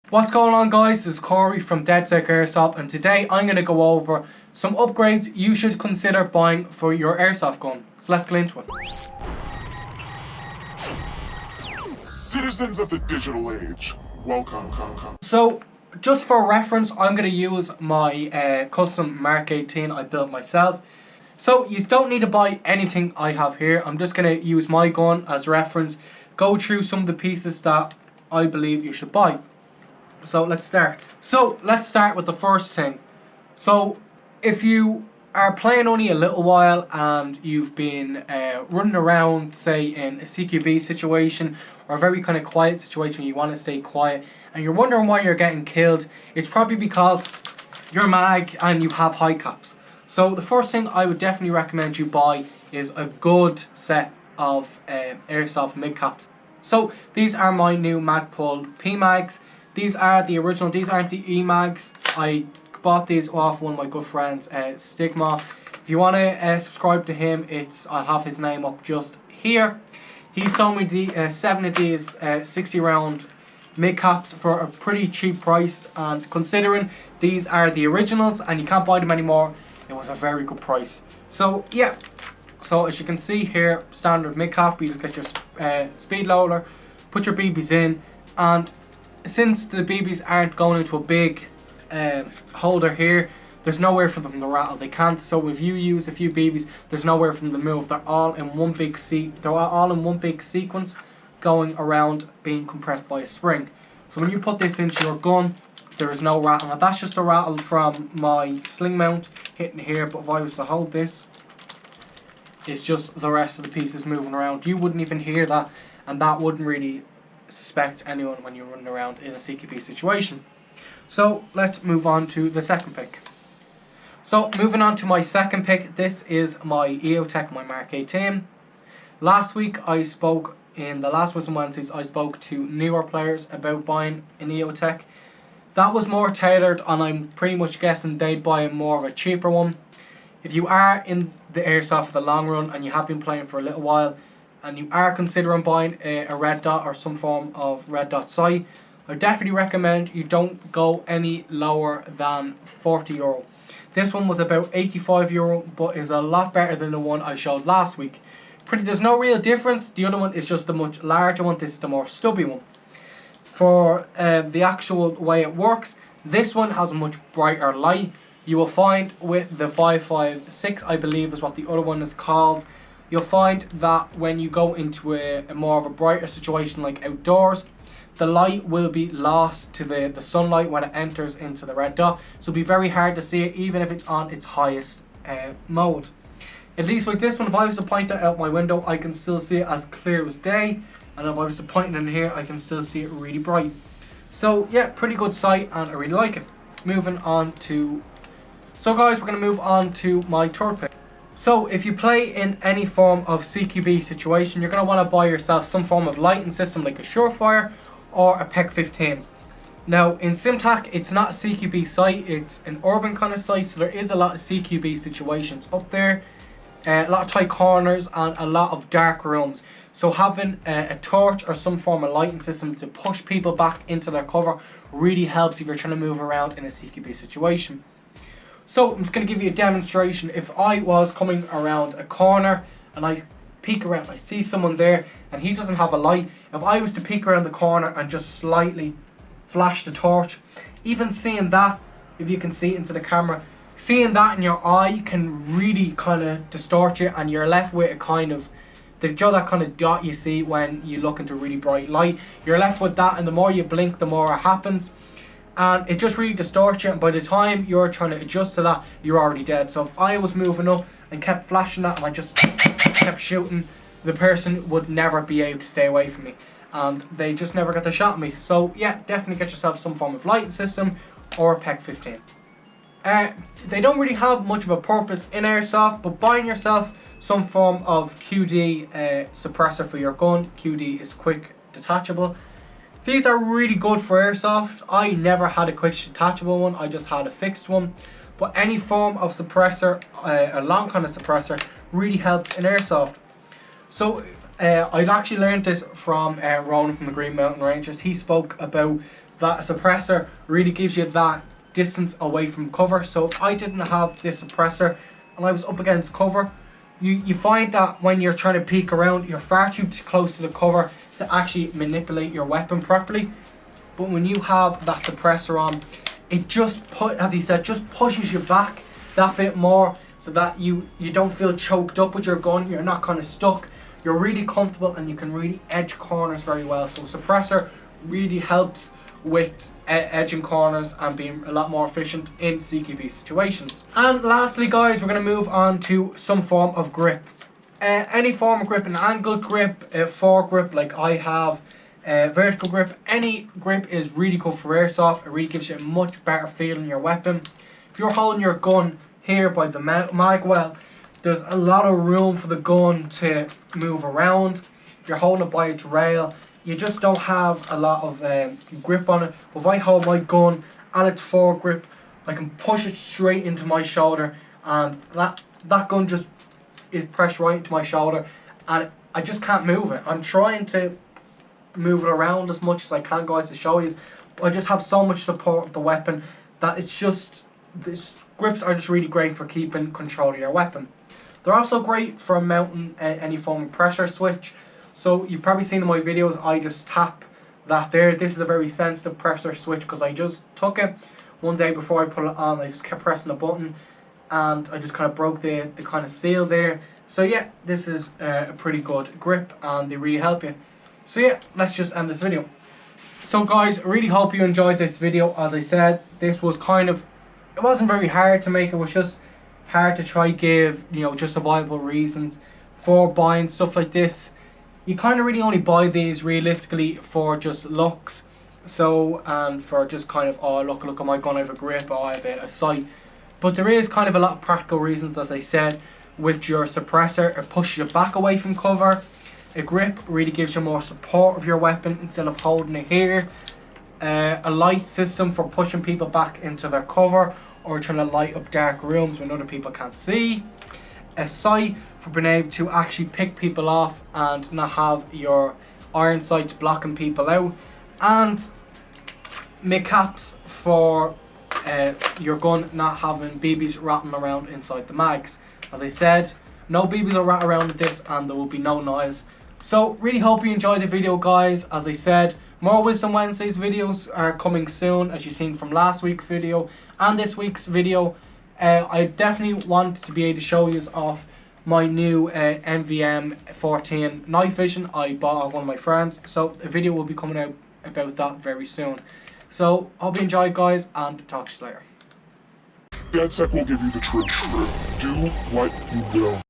What's going on, guys? This is Corey from Dead Sick Airsoft, and today I'm going to go over some upgrades you should consider buying for your airsoft gun. So let's get into it. Citizens of the digital age, welcome. So, just for reference, I'm going to use my custom Mark 18 I built myself. So, you don't need to buy anything I have here. I'm just going to use my gun as reference, go through some of the pieces that I believe you should buy. So let's start. Let's start with the first thing. So if you are playing only a little while and you've been running around, say in a CQB situation or a very kind of quiet situation, you want to stay quiet and you're wondering why you're getting killed, it's probably because you're mag and you have high caps. So the first thing I would definitely recommend you buy is a good set of airsoft mid caps. So these are my new Magpul P mags. These are the original, these aren't the E-Mags. I bought these off one of my good friends, Stigma. If you want to subscribe to him, I'll have his name up just here. He sold me the 7 of these 60 round mid-caps for a pretty cheap price. And considering these are the originals and you can't buy them anymore, it was a very good price. So yeah, so as you can see here, standard mid-cap, you just get your speed loader, put your BBs in, and since the BBs aren't going into a big holder here, there's nowhere for them to rattle. They can't. So if you use a few BBs, there's nowhere for them to move. They're all in one big sequence, going around, being compressed by a spring. So when you put this into your gun, there is no rattle. Now that's just a rattle from my sling mount hitting here. But if I was to hold this, it's just the rest of the pieces moving around. You wouldn't even hear that, and that wouldn't really suspect anyone when you're running around in a CQB situation. So let's move on to the second pick. So moving on to my second pick, this is my EOTech, my Mark 18. Last week in the last Wisdom Wednesdays, I spoke to newer players about buying an EOTech. That was more tailored, and I'm pretty much guessing they'd buy more of a cheaper one. If you are in the airsoft for the long run and you have been playing for a little while, and you are considering buying a red dot or some form of red dot sight, I definitely recommend you don't go any lower than €40. This one was about €85, but is a lot better than the one I showed last week. There's no real difference. The other one is just a much larger one. This is the more stubby one. For the actual way it works, this one has a much brighter light. You will find with the 556, I believe is what the other one is called, you'll find that when you go into a more of a brighter situation like outdoors, the light will be lost to the sunlight when it enters into the red dot. So it'll be very hard to see it even if it's on its highest mode. At least with this one, if I was to point that out my window, I can still see it as clear as day. And if I was to point it in here, I can still see it really bright. So yeah, pretty good sight and I really like it. Moving on to... So guys, we're going to move on to my third pick. So if you play in any form of CQB situation, you're going to want to buy yourself some form of lighting system like a Surefire or a PEC 15. Now in Simtac, it's not a CQB site, it's an urban kind of site, so there is a lot of CQB situations up there, a lot of tight corners and a lot of dark rooms. So having a torch or some form of lighting system to push people back into their cover really helps if you're trying to move around in a CQB situation. So I'm just going to give you a demonstration. If I was coming around a corner and I peek around, I see someone there and he doesn't have a light. If I was to peek around the corner and just slightly flash the torch, even seeing that, if you can see into the camera, seeing that in your eye can really kind of distort you, and you're left with a kind of, that kind of dot you see when you look into really bright light. You're left with that, and the more you blink, the more it happens. And it just really distorts you, and by the time you're trying to adjust to that, you're already dead. So if I was moving up and kept flashing that and I just kept shooting, the person would never be able to stay away from me, and they just never get the shot at me. So yeah, definitely get yourself some form of lighting system or a PEC 15. They don't really have much of a purpose in airsoft, but buying yourself some form of QD suppressor for your gun. QD is quick detachable. These are really good for airsoft. I never had a quick detachable one, I just had a fixed one. But any form of suppressor, a long kind of suppressor, really helps in airsoft. So I'd actually learned this from Ronan from the Green Mountain Rangers. He spoke about that a suppressor really gives you that distance away from cover. So if I didn't have this suppressor and I was up against cover, you find that when you're trying to peek around, you're far too close to the cover to actually manipulate your weapon properly. But when you have that suppressor on, it just as he said, just pushes you back that bit more, so that you don't feel choked up with your gun. You're not kind of stuck. You're really comfortable and you can really edge corners very well. So suppressor really helps with edging corners and being a lot more efficient in CQB situations. And lastly guys, we're going to move on to some form of grip. Any form of grip, an angled grip, a foregrip like I have, vertical grip, any grip is really good for airsoft. It really gives you a much better feel in your weapon. If you're holding your gun here by the mag well, there's a lot of room for the gun to move around. If you're holding it by its rail, you just don't have a lot of grip on it. But if I hold my gun at its foregrip, I can push it straight into my shoulder, and that gun just is pressed right into my shoulder, and I just can't move it. I'm trying to move it around as much as I can, guys, to show you, but I just have so much support of the weapon that it's just, these grips are just really great for keeping control of your weapon. They're also great for mounting any form of pressure switch. So you've probably seen in my videos, I just tap that there. This is a very sensitive pressure switch because I just took it one day before I put it on. I just kept pressing the button and I just kind of broke the kind of seal there. So yeah, this is a pretty good grip and they really help you. So yeah, let's just end this video. So guys, I really hope you enjoyed this video. As I said, this was kind of, it wasn't very hard to make. It was just hard to try give, you know, justifiable reasons for buying stuff like this. You kind of really only buy these realistically for just looks. So, and for just kind of, oh look at my gun, I have a grip, or I have a sight. But there is kind of a lot of practical reasons, as I said. With your suppressor, it pushes you back away from cover. A grip really gives you more support of your weapon instead of holding it here. A light system for pushing people back into their cover or trying to light up dark rooms when other people can't see. A sight for being able to actually pick people off and not have your iron sights blocking people out. And mid-caps for your gun not having BBs rattling around inside the mags. As I said, no BBs will rat around with this and there will be no noise. So really hope you enjoyed the video, guys. As I said, more Wisdom Wednesdays videos are coming soon, as you've seen from last week's video and this week's video. I definitely want to be able to show you off my new NVM 14 night vision I bought off one of my friends. So a video will be coming out about that very soon. So hope you enjoyed, guys, and talk to you later. DadSec will give you the truth. Do what you will.